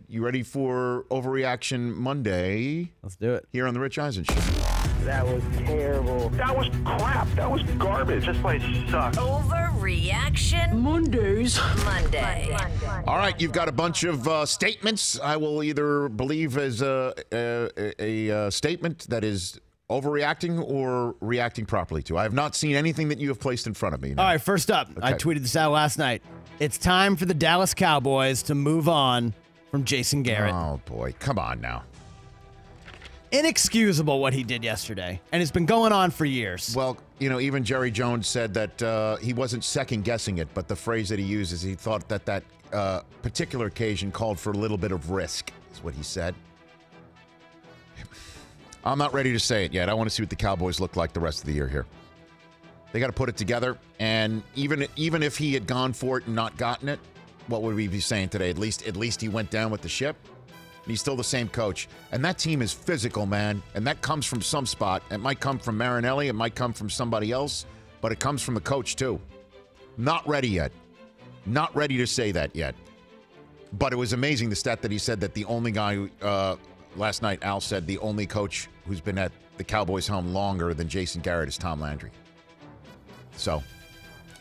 You ready for Overreaction Monday? Let's do it. Here on the Rich Eisen Show. That was terrible. That was crap. That was garbage. This place sucks. Overreaction Mondays. Monday. All right, you've got a bunch of statements. I will either believe as a statement that is overreacting or reacting properly to. I have not seen anything that you have placed in front of me. All right, first up, I tweeted this out last night. It's time for the Dallas Cowboys to move on from Jason Garrett. Oh, boy. Come on now. Inexcusable what he did yesterday, and it's been going on for years. Well, you know, even Jerry Jones said that he wasn't second-guessing it, but the phrase that he used is he thought that particular occasion called for a little bit of risk, is what he said. I'm not ready to say it yet. I want to see what the Cowboys look like the rest of the year here. They got to put it together, and even if he had gone for it and not gotten it, what would we be saying today? At least he went down with the ship. He's still the same coach. And that team is physical, man. And that comes from some spot. It might come from Marinelli. It might come from somebody else. But it comes from the coach, too. Not ready yet. Not ready to say that yet. But it was amazing, the stat that he said that the only guy, last night, Al said the only coach who's been at the Cowboys' home longer than Jason Garrett is Tom Landry. So,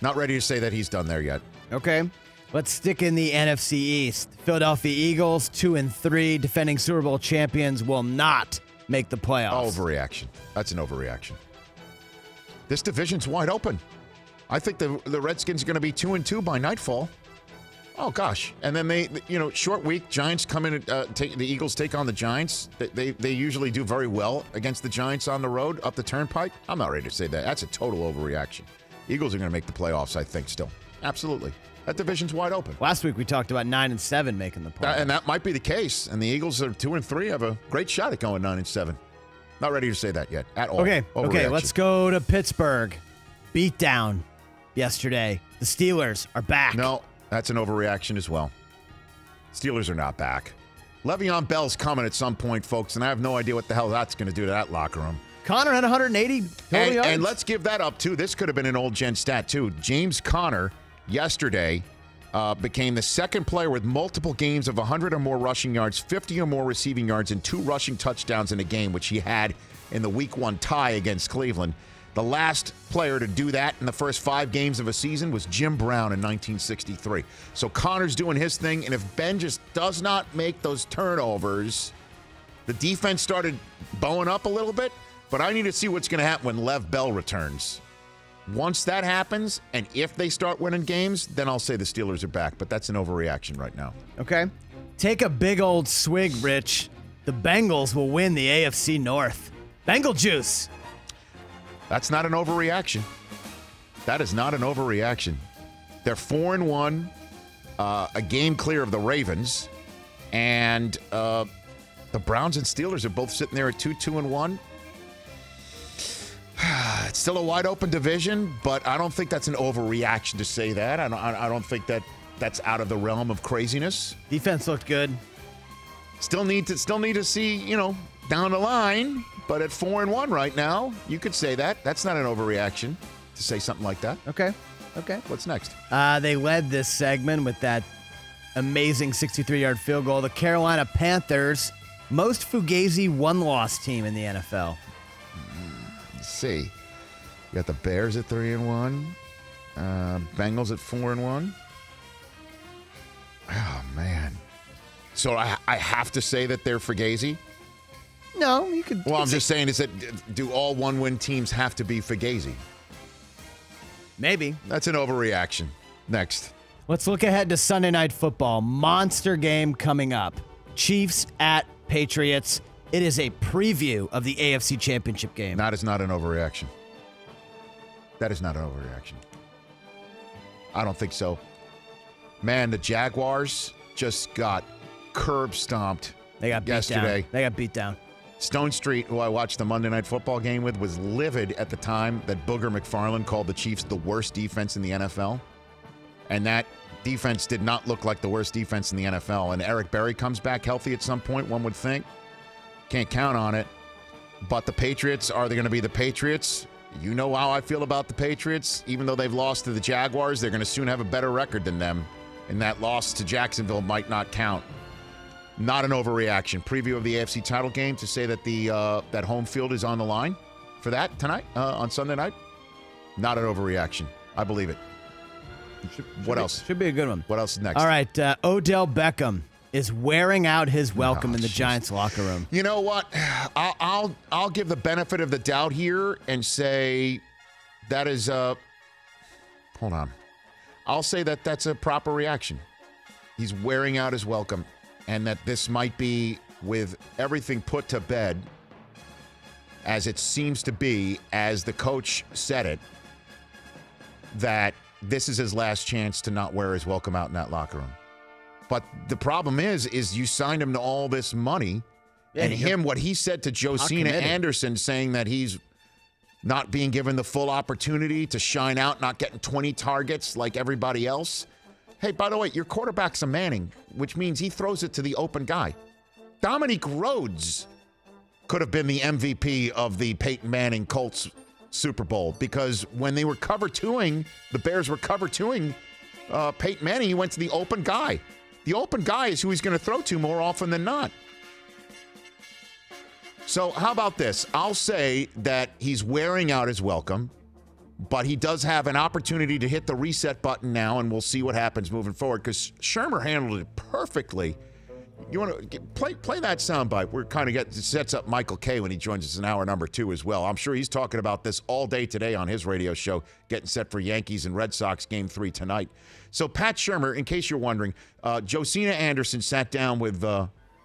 not ready to say that he's done there yet. Okay. Let's stick in the NFC East. Philadelphia Eagles, 2-3, defending Super Bowl champions, will not make the playoffs. Overreaction. That's an overreaction. This division's wide open. I think the Redskins are going to be 2-2 by nightfall. Oh, gosh. And then they, short week, Giants come in, the Eagles take on the Giants. They usually do very well against the Giants on the road up the turnpike. I'm not ready to say that. That's a total overreaction. Eagles are going to make the playoffs, I think, still. Absolutely. That division's wide open. Last week we talked about 9-7 making the playoffs. And that might be the case. And the Eagles are 2-3, have a great shot at going 9-7. Not ready to say that yet at all. Okay, let's go to Pittsburgh. Beat down yesterday. The Steelers are back. No, that's an overreaction as well. Steelers are not back. Le'Veon Bell's coming at some point, folks, and I have no idea what the hell that's going to do to that locker room. Conner had 180 total yards. And let's give that up, too. This could have been an old gen stat, too. James Conner yesterday became the second player with multiple games of 100 or more rushing yards, 50 or more receiving yards, and 2 rushing touchdowns in a game, which he had in the Week 1 tie against Cleveland. The last player to do that in the first 5 games of a season was Jim Brown in 1963. So Conner's doing his thing, and if Ben just does not make those turnovers, the defense started bowing up a little bit, but I need to see what's going to happen when Lev Bell returns. Once that happens, and if they start winning games, then I'll say the Steelers are back. But that's an overreaction right now. Okay. Take a big old swig, Rich. The Bengals will win the AFC North. Bengal juice. That's not an overreaction. That is not an overreaction. They're 4-1, a game clear of the Ravens. And the Browns and Steelers are both sitting there at 2-1. It's still a wide open division, but I don't think that's an overreaction to say that. I don't think that's out of the realm of craziness. Defense looked good. Still need to see, down the line, but at 4-1 right now, you could say that. That's not an overreaction to say something like that. Okay. What's next? They led this segment with that amazing 63-yard field goal. The Carolina Panthers, most Fugazi one-loss team in the NFL. Let's see. You got the Bears at 3-1. Bengals at 4-1. Oh, man. So I have to say that they're Fugazi? No, you could. Well, I'm just saying, is that do all one-win teams have to be Fugazi? Maybe. That's an overreaction. Next. Let's look ahead to Sunday Night Football. Monster game coming up. Chiefs at Patriots. It is a preview of the AFC Championship game. That is not an overreaction. That is not an overreaction. I don't think so. Man, the Jaguars just got curb stomped. They got beat yesterday. Down. They got beat down. Stone Street, who I watched the Monday Night Football game with, was livid at the time that Booger McFarland called the Chiefs the worst defense in the NFL. And that defense did not look like the worst defense in the NFL. And Eric Berry comes back healthy at some point, one would think. Can't count on it. But the Patriots, are they going to be the Patriots? You know how I feel about the Patriots. Even though they've lost to the Jaguars, they're going to soon have a better record than them. And that loss to Jacksonville might not count. Not an overreaction. Preview of the AFC title game to say that that home field is on the line for that tonight on Sunday night. Not an overreaction. I believe it. What else? Should be a good one. What else is next? All right, Odell Beckham is wearing out his welcome in the Giants locker room. You know what? I'll give the benefit of the doubt here and say that is hold on. I'll say that that's a proper reaction. He's wearing out his welcome, and that this might be, with everything put to bed, as it seems to be, as the coach said it, that this is his last chance to not wear his welcome out in that locker room. But the problem is you signed him to all this money, and what he said to Josina Anderson, saying that he's not being given the full opportunity to shine out, not getting 20 targets like everybody else. Hey, by the way, your quarterback's a Manning, which means he throws it to the open guy. Dominique Rhodes could have been the MVP of the Peyton Manning Colts Super Bowl, because when they were cover twoing, the Bears were cover twoing Peyton Manning, he went to the open guy. The open guy is who he's going to throw to more often than not. So how about this? I'll say that he's wearing out his welcome, but he does have an opportunity to hit the reset button now, and we'll see what happens moving forward, because Shermer handled it perfectly. You want to play that soundbite? We're kind of sets up Michael Kay when he joins us in hour number 2 as well. I'm sure he's talking about this all day today on his radio show, getting set for Yankees and Red Sox Game 3 tonight. So Pat Shermer, in case you're wondering, Josina Anderson sat down with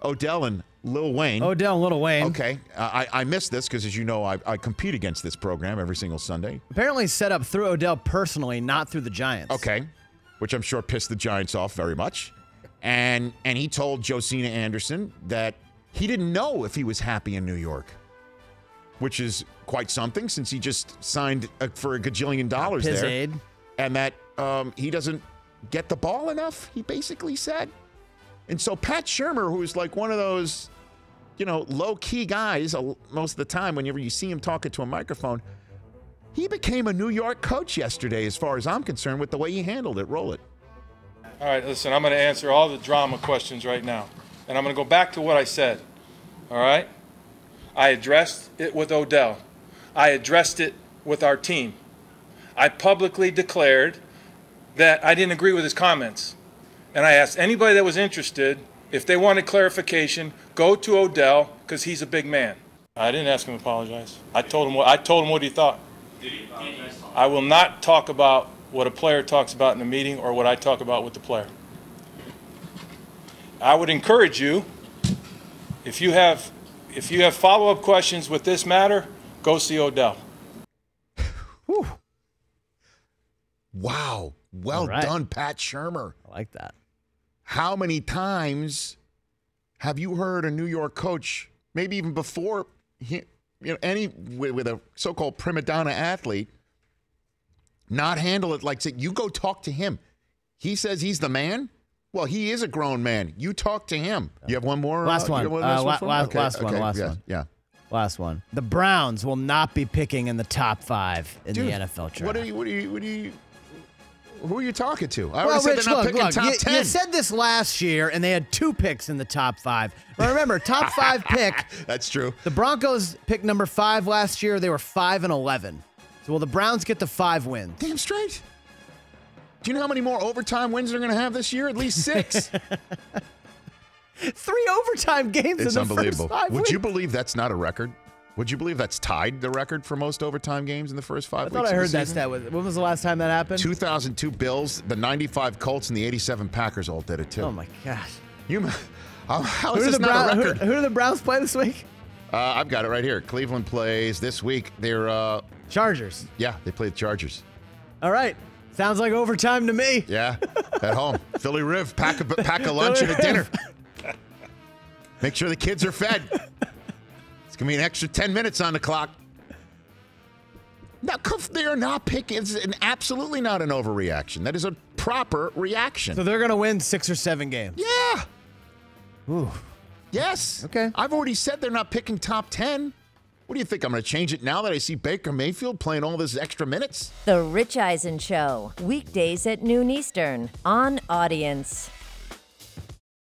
Odell and Lil Wayne. Odell and Lil Wayne. Okay. I missed this because, as you know, I compete against this program every single Sunday. Apparently set up through Odell personally, not through the Giants. Okay. Which I'm sure pissed the Giants off very much. And he told Josina Anderson that he didn't know if he was happy in New York, which is quite something since he just signed for $1 gajillion there. Aid. And that he doesn't get the ball enough, he basically said. And so Pat Shermer, who's like one of those, low-key guys most of the time whenever you see him talking to a microphone, he became a New York coach yesterday as far as I'm concerned with the way he handled it. Roll it. All right, listen, I'm going to answer all the drama questions right now. And I'm going to go back to what I said, all right? I addressed it with Odell. I addressed it with our team. I publicly declared that I didn't agree with his comments. And I asked anybody that was interested, if they wanted clarification, go to Odell, because he's a big man. I didn't ask him to apologize. I told him what he thought. Did he apologize? I will not talk about what a player talks about in a meeting or what I talk about with the player. I would encourage you, if you have follow-up questions with this matter, go see Odell. Whew. Wow. Well done, Pat Shermer. I like that. How many times have you heard a New York coach, maybe even before with a so-called prima donna athlete, not handle it like, say, you go talk to him. He says he's the man. Well, he is a grown man. You talk to him. You have one more? Last one. Last one. Yeah. Last one. The Browns will not be picking in the top 5 in the NFL draft. Who are you talking to? I already said they're not picking top 10. You said this last year, and they had 2 picks in the top 5. But remember, top 5 pick. That's true. The Broncos picked number 5 last year. They were 5-11. So will the Browns get the 5 wins? Damn straight. Do you know how many more overtime wins they're going to have this year? At least 6. 3 overtime games it's in the unbelievable. first 5 Would weeks. you believe that's not a record? Would you believe that's tied the record for most overtime games in the first 5 weeks? I thought I heard that stat. When was the last time that happened? 2002 Bills, the 95 Colts, and the 87 Packers all did it too. Oh my gosh! How is this not a record? Who do the Browns play this week? I've got it right here. Cleveland plays this week. They're Chargers. Yeah, they play the Chargers. All right. Sounds like overtime to me. Yeah, at home. Philly Riv, pack a lunch and a dinner. Make sure the kids are fed. It's going to be an extra 10 minutes on the clock. Now, they're not picking. It's absolutely not an overreaction. That is a proper reaction. So they're going to win 6 or 7 games. Yeah. Ooh. Yes. Okay. I've already said they're not picking top 10. What do you think? I'm going to change it now that I see Baker Mayfield playing all this extra minutes? The Rich Eisen Show, weekdays at noon Eastern on Audience.